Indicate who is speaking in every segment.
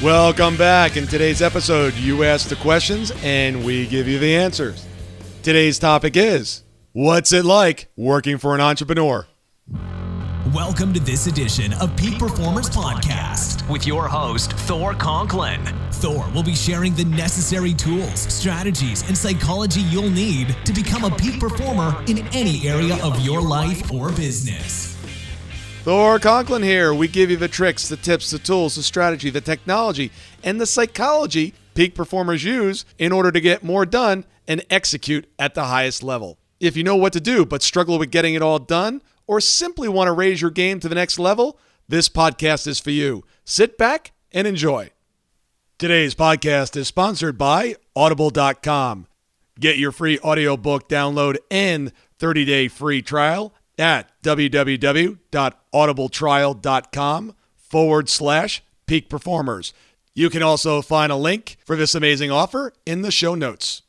Speaker 1: Welcome back. In today's episode, you ask the questions and we give you the answers. Today's topic is, what's it like working for an entrepreneur?
Speaker 2: Welcome to this edition of Peak Performers Podcast with your host, Thor Conklin. Thor will be sharing the necessary tools, strategies, and psychology you'll need to become a peak performer in any area of your life or business.
Speaker 1: Thor Conklin here. We give you the tricks, the tips, the tools, the strategy, the technology, and the psychology peak performers use in order to get more done and execute at the highest level. If you know what to do but struggle with getting it all done, or simply want to raise your game to the next level, this podcast is for you. Sit back and enjoy. Today's podcast is sponsored by Audible.com. Get your free audiobook download and 30-day free trial at www.audibletrial.com/peak performers. You can also find a link for this amazing offer in the show notes.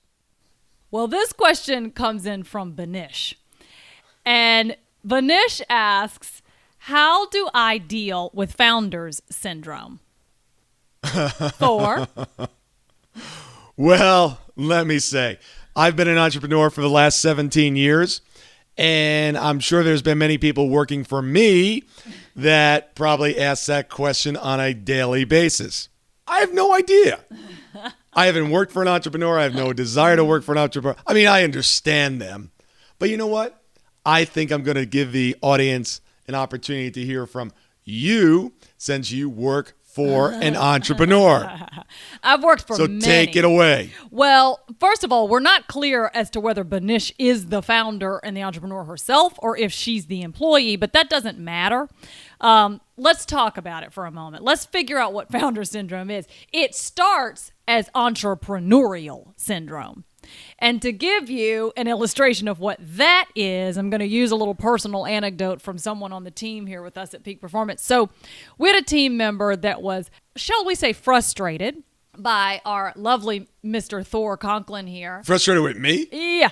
Speaker 3: Well, this question comes in from Banish. And Banish asks, how do I deal with founder's syndrome? Thor?
Speaker 1: Well, let me say, I've been an entrepreneur for the last 17 years. And I'm sure there's been many people working for me that probably ask that question on a daily basis. I have no idea. I haven't worked for an entrepreneur. I have no desire to work for an entrepreneur. I mean, I understand them. But you know what? I think I'm going to give the audience an opportunity to hear from you since you work for an entrepreneur.
Speaker 3: I've worked for many.
Speaker 1: So take it away.
Speaker 3: Well, first of all, we're not clear as to whether Banish is the founder and the entrepreneur herself or if she's the employee, but that doesn't matter. Let's talk about it for a moment. Let's figure out what founder syndrome is. It starts as entrepreneurial syndrome. And to give you an illustration of what that is, I'm going to use a little personal anecdote from someone on the team here with us at Peak Performance. So we had a team member that was, shall we say, frustrated by our lovely Mr. Thor Conklin here.
Speaker 1: Frustrated with me?
Speaker 3: Yeah.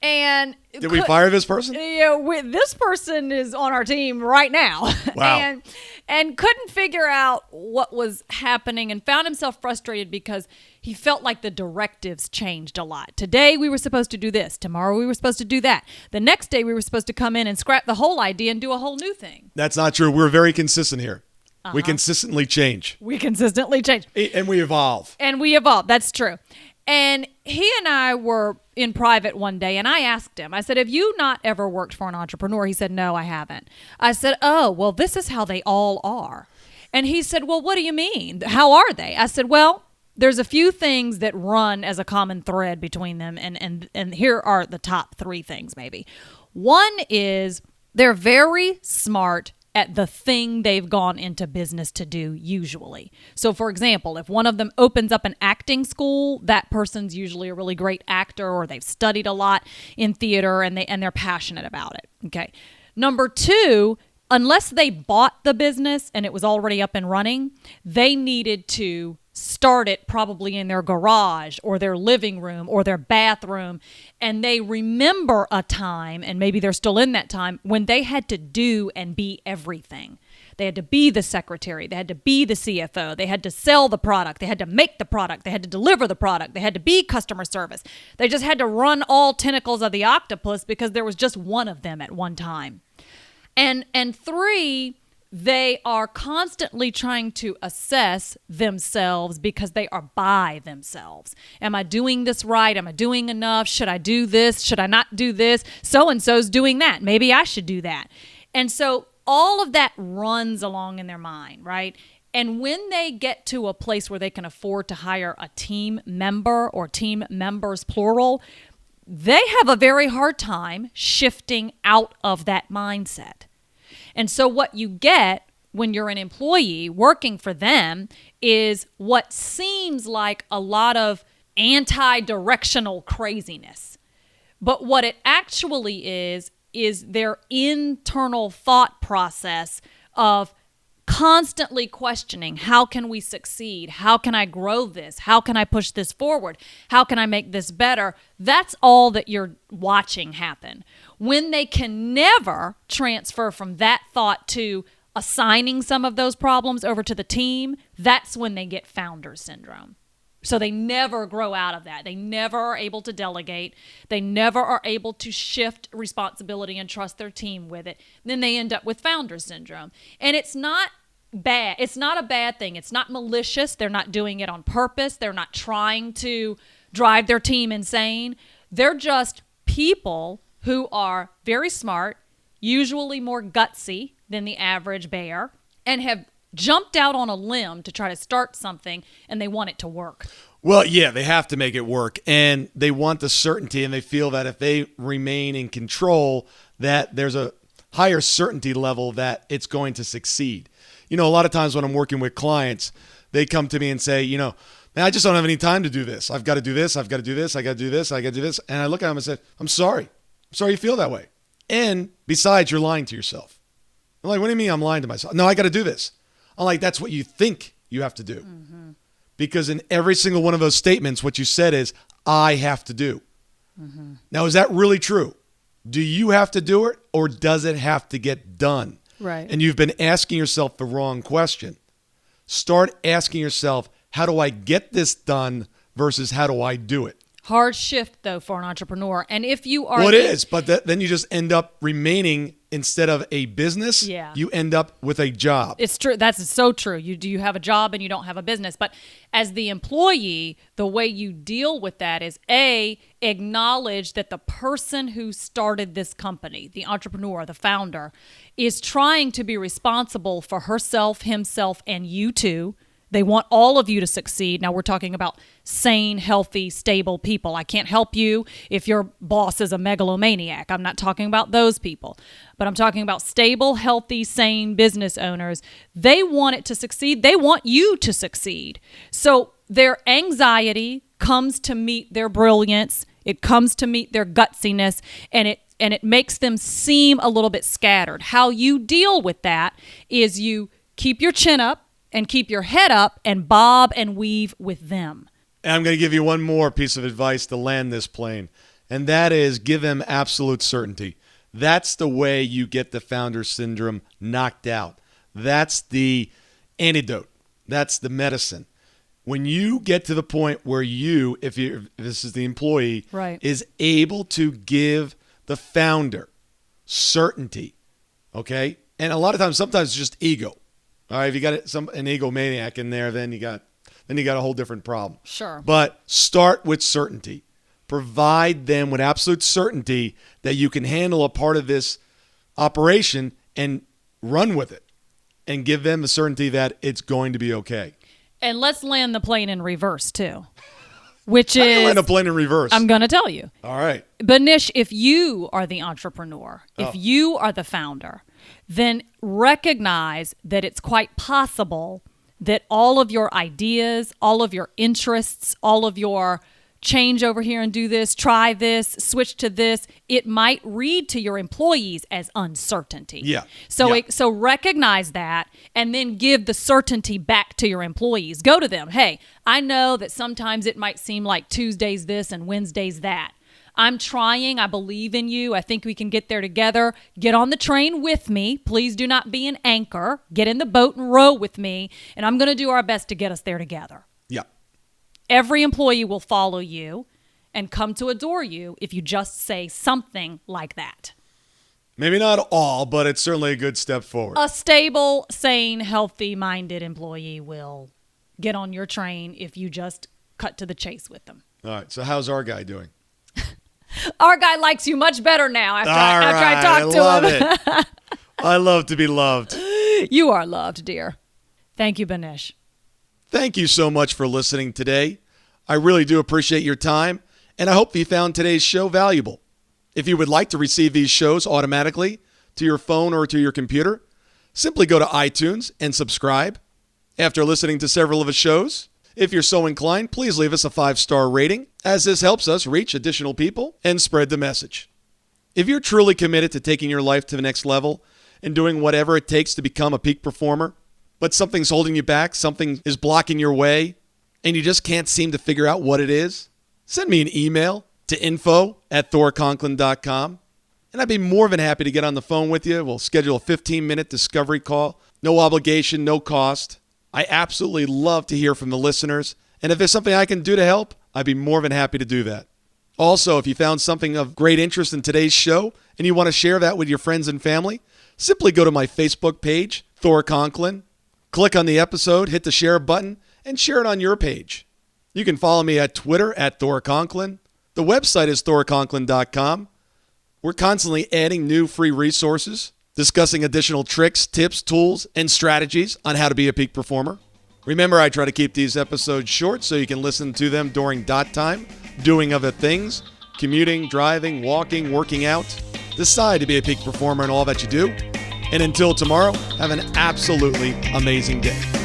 Speaker 3: And
Speaker 1: did we fire this person?
Speaker 3: Yeah, this person is on our team right now.
Speaker 1: Wow.
Speaker 3: and couldn't figure out what was happening and found himself frustrated because he felt like the directives changed a lot. Today we were supposed to do this. Tomorrow we were supposed to do that. The next day we were supposed to come in and scrap the whole idea and do a whole new thing.
Speaker 1: That's not true. We're very consistent here. We consistently change.
Speaker 3: We consistently change.
Speaker 1: And we evolve.
Speaker 3: That's true. And he and I were in private one day, and I asked him, I said, have you not ever worked for an entrepreneur? He said, no, I haven't. I said, oh, well, this is how they all are. And he said, well, what do you mean? How are they? I said, well, there's a few things that run as a common thread between them, and here are the top three things maybe. One is they're very smart at the thing they've gone into business to do usually. So for example, if one of them opens up an acting school, that person's usually a really great actor or they've studied a lot in theater and they're passionate about it. Okay. Number two, unless they bought the business and it was already up and running, they needed to start it probably in their garage or their living room or their bathroom, and they remember a time, and maybe they're still in that time, when they had to do and be everything. They had to be the secretary, they had to be the CFO, they had to sell the product, they had to make the product, they had to deliver the product, they had to be customer service. They just had to run all tentacles of the octopus because there was just one of them at one time. And three, they are constantly trying to assess themselves because they are by themselves. Am I doing this right? Am I doing enough? Should I do this? Should I not do this? So-and-so's doing that. Maybe I should do that. And so all of that runs along in their mind, right? And when they get to a place where they can afford to hire a team member or team members, plural, they have a very hard time shifting out of that mindset. And so what you get when you're an employee working for them is what seems like a lot of anti-directional craziness. But what it actually is their internal thought process of constantly questioning, how can we succeed? How can I grow this? How can I push this forward? How can I make this better? That's all that you're watching happen. When they can never transfer from that thought to, assigning some of those problems over to the team, that's when they get founder syndrome. So they never grow out of that. They never are able to delegate. They never are able to shift responsibility and trust their team with it. Then they end up with founder syndrome. And it's not bad. It's not a bad thing. It's not malicious. They're not doing it on purpose. They're not trying to drive their team insane. They're just people who are very smart, usually more gutsy than the average bear, and have jumped out on a limb to try to start something, and they want it to work.
Speaker 1: Well, yeah, they have to make it work, and they want the certainty, and they feel that if they remain in control, that there's a higher certainty level that it's going to succeed. You know, a lot of times when I'm working with clients, they come to me and say, you know, man, I just don't have any time to do this. I've got to do this. I've got to do this. I got to do this. I got to do this. And I look at them and say, I'm sorry. I'm sorry you feel that way. And besides, you're lying to yourself. I'm like, what do you mean I'm lying to myself? No, I got to do this. I'm like, that's what you think you have to do. Mm-hmm. Because in every single one of those statements, what you said is, I have to do. Mm-hmm. Now, is that really true? Do you have to do it, or does it have to get done?
Speaker 3: Right.
Speaker 1: And you've been asking yourself the wrong question. Start asking yourself, how do I get this done versus how do I do it?
Speaker 3: Hard shift, though, for an entrepreneur. And if you are...
Speaker 1: Well, it is, but then you just end up remaining, instead of a business, you end up with a job.
Speaker 3: It's true. That's so true. You have a job and you don't have a business. But as the employee, the way you deal with that is, A, acknowledge that the person who started this company, the entrepreneur, the founder, is trying to be responsible for herself, himself, and you too. They want all of you to succeed. Now, we're talking about sane, healthy, stable people. I can't help you if your boss is a megalomaniac. I'm not talking about those people. But I'm talking about stable, healthy, sane business owners. They want it to succeed. They want you to succeed. So their anxiety comes to meet their brilliance. It comes to meet their gutsiness, and it makes them seem a little bit scattered. How you deal with that is you keep your chin up, and keep your head up and bob and weave with them.
Speaker 1: And I'm going to give you one more piece of advice to land this plane, and that is give them absolute certainty. That's the way you get the founder syndrome knocked out. That's the antidote. That's the medicine. When you get to the point where you, if this is the employee,
Speaker 3: right,
Speaker 1: is able to give the founder certainty, okay? And a lot of times, sometimes it's just ego. All right, if you got an egomaniac in there, then you got a whole different problem.
Speaker 3: Sure.
Speaker 1: But start with certainty. Provide them with absolute certainty that you can handle a part of this operation and run with it, and give them the certainty that it's going to be okay.
Speaker 3: And let's land the plane in reverse too, which
Speaker 1: How
Speaker 3: is...
Speaker 1: do you land a plane in reverse?
Speaker 3: I'm going to tell you.
Speaker 1: All right.
Speaker 3: Banish, if you are the entrepreneur, if you are the founder, then recognize that it's quite possible that all of your ideas, all of your interests, all of your change over here and do this, try this, switch to this, it might read to your employees as uncertainty.
Speaker 1: Yeah.
Speaker 3: So recognize that, and then give the certainty back to your employees. Go to them. Hey, I know that sometimes it might seem like Tuesday's this and Wednesday's that. I'm trying. I believe in you. I think we can get there together. Get on the train with me. Please do not be an anchor. Get in the boat and row with me, and I'm going to do our best to get us there together.
Speaker 1: Yeah.
Speaker 3: Every employee will follow you and come to adore you if you just say something like that.
Speaker 1: Maybe not all, but it's certainly a good step forward.
Speaker 3: A stable, sane, healthy-minded employee will get on your train if you just cut to the chase with them.
Speaker 1: All right, so how's our guy doing?
Speaker 3: Our guy likes you much better now after I talked to
Speaker 1: love
Speaker 3: him.
Speaker 1: It. I love to be loved.
Speaker 3: You are loved, dear. Thank you, Banish.
Speaker 1: Thank you so much for listening today. I really do appreciate your time, and I hope you found today's show valuable. If you would like to receive these shows automatically to your phone or to your computer, simply go to iTunes and subscribe. After listening to several of the shows, if you're so inclined, please leave us a 5-star rating, as this helps us reach additional people and spread the message. If you're truly committed to taking your life to the next level and doing whatever it takes to become a peak performer, but something's holding you back, something is blocking your way, and you just can't seem to figure out what it is, send me an email to info@thorconklin.com. And I'd be more than happy to get on the phone with you. We'll schedule a 15-minute discovery call. No obligation, no cost. I absolutely love to hear from the listeners. And if there's something I can do to help, I'd be more than happy to do that. Also, if you found something of great interest in today's show and you want to share that with your friends and family, simply go to my Facebook page, Thor Conklin, click on the episode, hit the share button, and share it on your page. You can follow me at Twitter at Thor Conklin. The website is thorconklin.com. We're constantly adding new free resources, discussing additional tricks, tips, tools, and strategies on how to be a peak performer. Remember, I try to keep these episodes short so you can listen to them during dot time, doing other things, commuting, driving, walking, working out. Decide to be a peak performer in all that you do. And until tomorrow, have an absolutely amazing day.